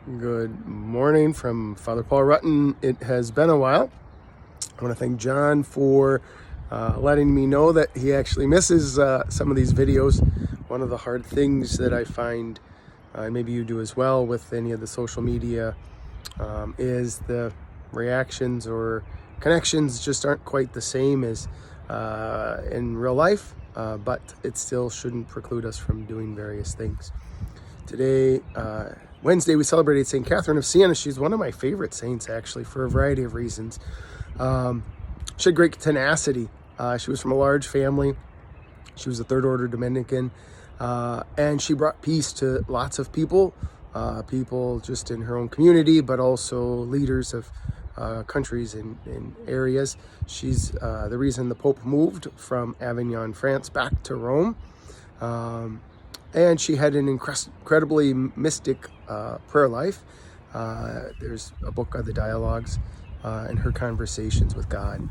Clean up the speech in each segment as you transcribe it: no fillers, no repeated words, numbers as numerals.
Good morning from Father Paul Rutten. It has been a while. I want to thank John for letting me know that he actually misses some of these videos. One of the hard things that I find, and maybe you do as well with any of the social media, is the reactions or connections just aren't quite the same as in real life, but it still shouldn't preclude us from doing various things. Today, Wednesday, we celebrated St. Catherine of Siena. She's one of my favorite saints, actually, for a variety of reasons. She had great tenacity. She was from a large family. She was a third order Dominican, and she brought peace to lots of people, people just in her own community, but also leaders of countries and areas. She's the reason the Pope moved from Avignon, France, back to Rome. And she had an incredibly mystic prayer life. There's a book of the dialogues and her conversations with God.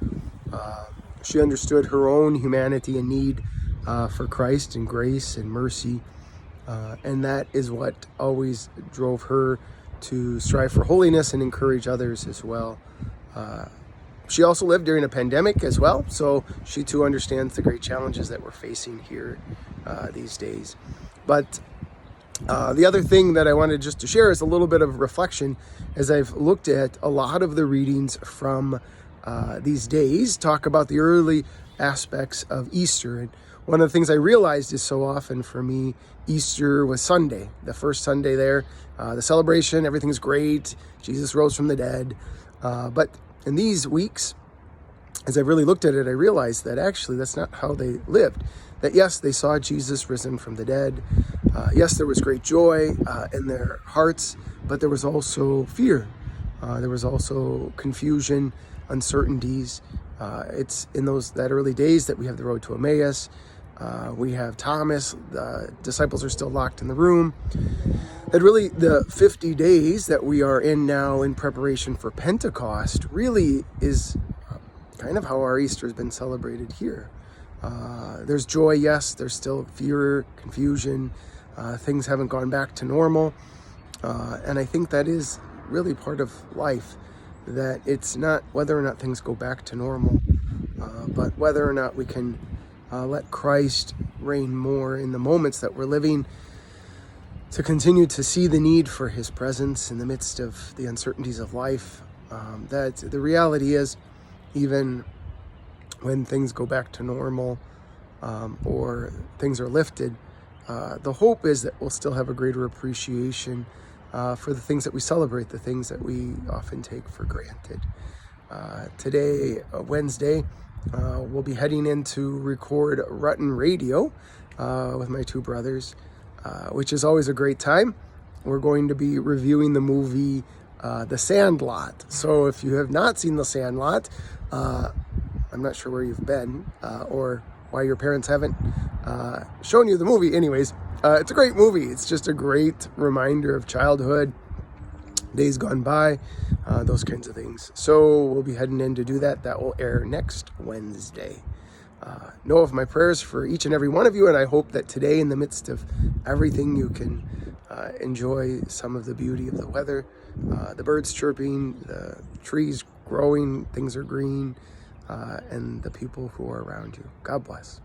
She understood her own humanity and need for Christ and grace and mercy. And that is what always drove her to strive for holiness and encourage others as well. She also lived during a pandemic as well, so she too understands the great challenges that we're facing here these days. But the other thing that I wanted just to share is a little bit of reflection as I've looked at a lot of the readings from these days talk about the early aspects of Easter. And one of the things I realized is so often for me, Easter was Sunday, the first Sunday there, the celebration, everything's great, Jesus rose from the dead. But in these weeks, as I really looked at it, I realized that actually that's not how they lived. That yes, they saw Jesus risen from the dead. Yes, there was great joy in their hearts, but there was also fear. There was also confusion, uncertainties. It's in that early days that we have the road to Emmaus. We have Thomas. The disciples are still locked in the room. That really the 50 days that we are in now in preparation for Pentecost really is kind of how our Easter has been celebrated here. There's joy, yes. There's still fear, confusion. Things haven't gone back to normal. And I think that is really part of life, that it's not whether or not things go back to normal, but whether or not we can let Christ reign more in the moments that we're living, to continue to see the need for his presence in the midst of the uncertainties of life. That the reality is, even when things go back to normal or things are lifted, the hope is that we'll still have a greater appreciation for the things that we celebrate, the things that we often take for granted. Today, Wednesday, we'll be heading in to record Rutten Radio with my two brothers, which is always a great time. We're going to be reviewing the movie The Sandlot. So if you have not seen The Sandlot, I'm not sure where you've been or why your parents haven't shown you the movie. Anyways, it's a great movie. It's just a great reminder of childhood, days gone by, those kinds of things. So we'll be heading in to do that. That will air next Wednesday. Know of my prayers for each and every one of you, and I hope that today, in the midst of everything, you can enjoy some of the beauty of the weather, the birds chirping, the trees growing, things are green, and the people who are around you. God bless.